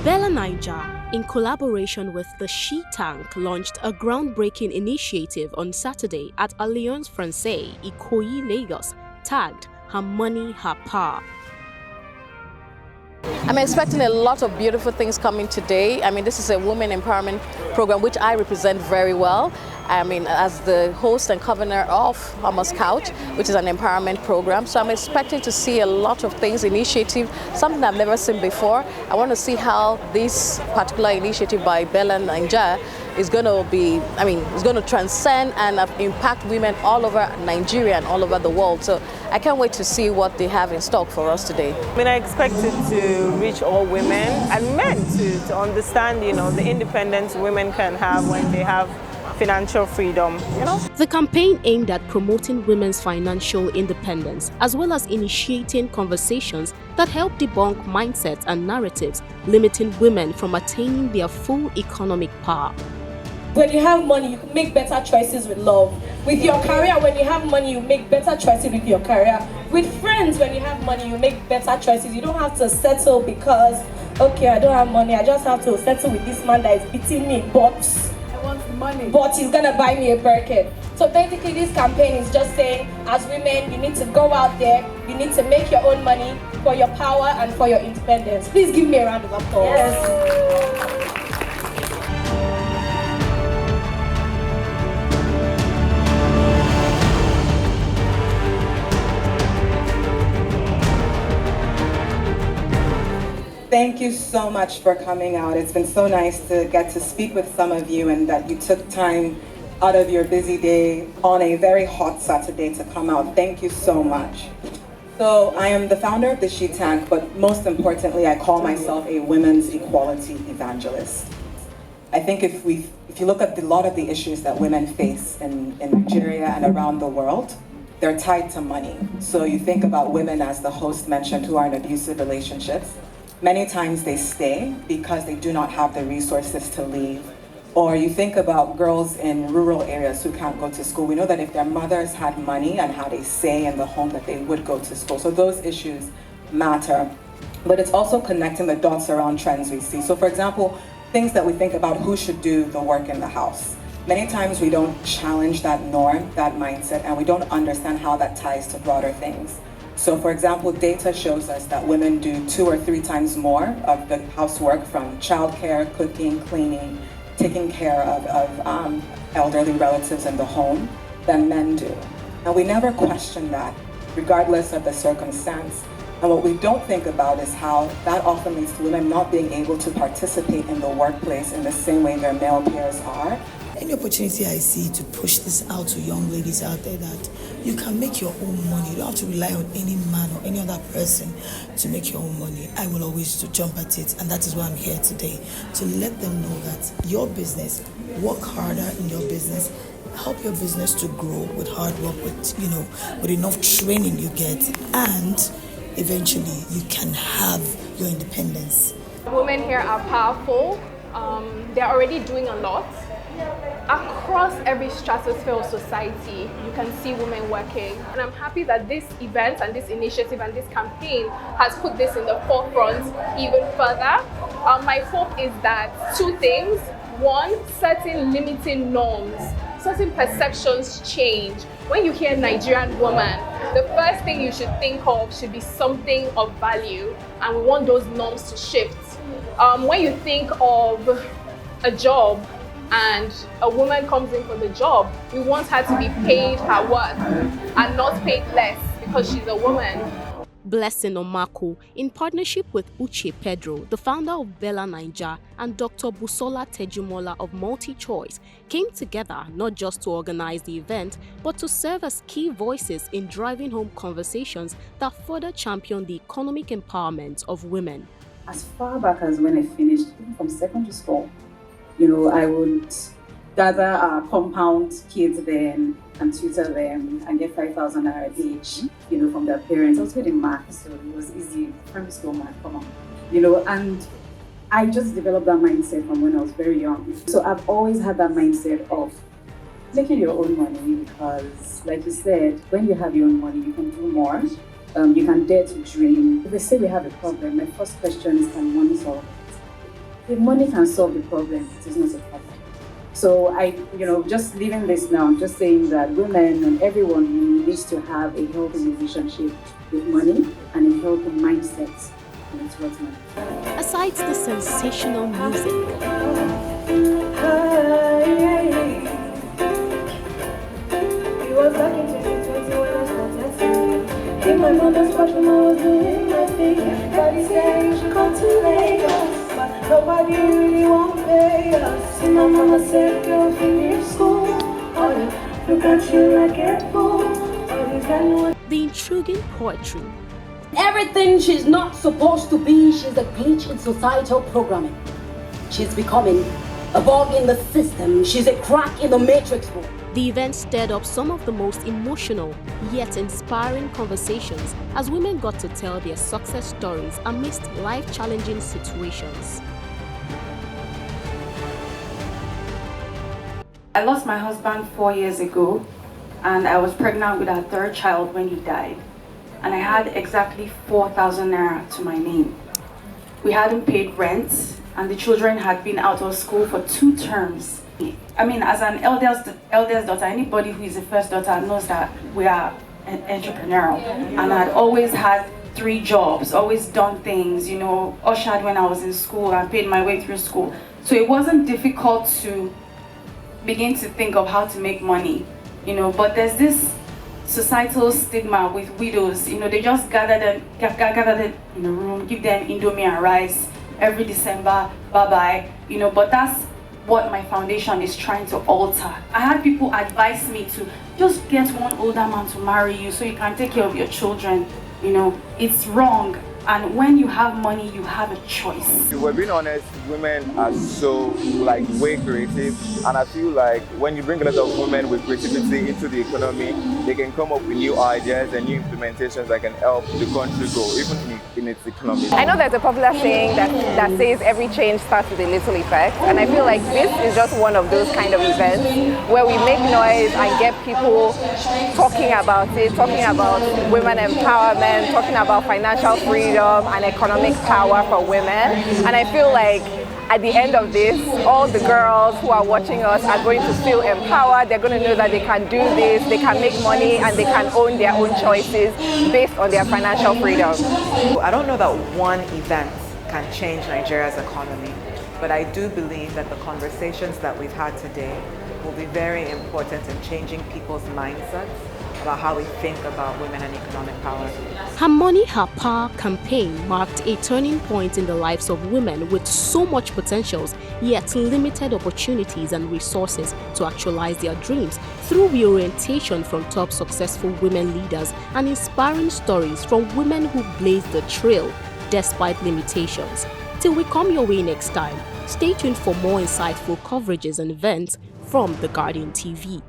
Bella Naija, in collaboration with the She Tank, launched a groundbreaking initiative on Saturday at Alliance Francaise, Ikoyi, Lagos, tagged Hermoneyherpower. I'm expecting a lot of beautiful things coming today. I mean, this is a women empowerment program which I represent very well. I mean, as the host and convener of Almost Couch, which is an empowerment program. So I'm expecting to see a lot of things, initiative, something I've never seen before. I want to see how this particular initiative by Bella Naija is going to be, it's going to transcend and impact women all over Nigeria and all over the world. So I can't wait to see what they have in stock for us today. I expect it to reach all women and men to understand, the independence women can have when they have financial freedom, The campaign aimed at promoting women's financial independence, as well as initiating conversations that help debunk mindsets and narratives limiting women from attaining their full economic power. When you have money, you can make better choices with love. With your career, when you have money, you make better choices with your career. With friends, when you have money, you make better choices. You don't have to settle because, okay, I don't have money, I just have to settle with this man that is beating me, but money. But he's gonna buy me a Birkin. So basically this campaign is just saying, as women, you need to go out there, you need to make your own money for your power and for your independence. Please give me a round of applause. Yes. Thank you so much for coming out. It's been so nice to get to speak with some of you and that you took time out of your busy day on a very hot Saturday to come out. Thank you so much. So I am the founder of the She Tank, but most importantly, I call myself a women's equality evangelist. I think if you look at a lot of the issues that women face in Nigeria and around the world, they're tied to money. So you think about women, as the host mentioned, who are in abusive relationships. Many times they stay because they do not have the resources to leave. Or you think about girls in rural areas who can't go to school. We know that if their mothers had money and had a say in the home, that they would go to school. So those issues matter. But it's also connecting the dots around trends we see. So for example, things that we think about, who should do the work in the house. Many times we don't challenge that norm, that mindset, and we don't understand how that ties to broader things. So for example, data shows us that women do 2 or 3 times more of the housework, from childcare, cooking, cleaning, taking care of elderly relatives in the home, than men do. And we never question that, regardless of the circumstance. And what we don't think about is how that often leads to women not being able to participate in the workplace in the same way their male peers are. Any opportunity I see to push this out to young ladies out there, that you can make your own money. You don't have to rely on any man or any other person to make your own money. I will always to jump at it, and that is why I'm here today, to let them know that your business, work harder in your business, help your business to grow with hard work, with enough training you get, and eventually you can have your independence. Women here are powerful. They're already doing a lot. Across every stratosphere of society, you can see women working. And I'm happy that this event and this initiative and this campaign has put this in the forefront even further. My hope is that 2 things. 1, certain limiting norms, certain perceptions change. When you hear Nigerian woman, the first thing you should think of should be something of value, and we want those norms to shift. When you think of a job, and a woman comes in for the job, we want her to be paid her worth and not paid less because she's a woman. Blessing Omako, in partnership with Uche Pedro, the founder of Bella Naija, and Dr. Busola Tejumola of MultiChoice, came together not just to organize the event, but to serve as key voices in driving home conversations that further champion the economic empowerment of women. As far back as when I finished from secondary school, I would gather our compound kids then and tutor them and get 5,000 naira each, from their parents. I was good in math, so it was easy. Primary school math, come on. And I just developed that mindset from when I was very young. So I've always had that mindset of making your own money, because like you said, when you have your own money, you can do more. You can dare to dream. If they say we have a problem, my first question is, can money solve it? if money can solve the problem, it is not a problem. So just leaving this now, just saying that women and everyone needs to have a healthy relationship with money and a healthy mindset towards money. Aside the sensational music, in my mother's bedroom, I was doing my thing. Daddy said you should come to Lagos, but nobody really want to pay us. And my mama said, girl, finish school. Oh, yeah, look at you like a fool. the intriguing poetry, Everything she's not supposed to be, she's a glitch in societal programming. She's becoming a bug in the system. She's a crack in the matrix. the event stirred up some of the most emotional yet inspiring conversations as women got to tell their success stories amidst life-challenging situations. I lost my husband 4 years ago, and I was pregnant with our third child when he died. And I had exactly 4,000 naira to my name. We hadn't paid rent, and the children had been out of school for 2 terms. I mean, as an eldest daughter, anybody who is a first daughter knows that we are entrepreneurial. And I'd always had 3 jobs, always done things, ushered when I was in school and paid my way through school. So it wasn't difficult to begin to think of how to make money, but there's this societal stigma with widows. They just gather them in a room, give them Indomie and rice every December, bye-bye, but that's what my foundation is trying to alter. I had people advise me to just get one older man to marry you so you can take care of your children. It's wrong. And when you have money, you have a choice. If we're being honest, women are so way creative, and I feel like when you bring a lot of women with creativity into the economy, they can come up with new ideas and new implementations that can help the country grow, even in its economy. I know there's a popular saying that says every change starts with a little effect, and I feel like this is just one of those kind of events where we make noise and get people talking about it, talking about women empowerment, talking about financial freedom and economic power for women. And I feel like at the end of this, all the girls who are watching us are going to feel empowered. They're going to know that they can do this, they can make money, and they can own their own choices based on their financial freedom. I don't know that one event can change Nigeria's economy, but I do believe that the conversations that we've had today will be very important in changing people's mindsets about how we think about women and economic power. Hermoneyherpower campaign marked a turning point in the lives of women with so much potentials, yet limited opportunities and resources to actualize their dreams through reorientation from top successful women leaders and inspiring stories from women who blazed the trail despite limitations. Till we come your way next time, stay tuned for more insightful coverages and events from The Guardian TV.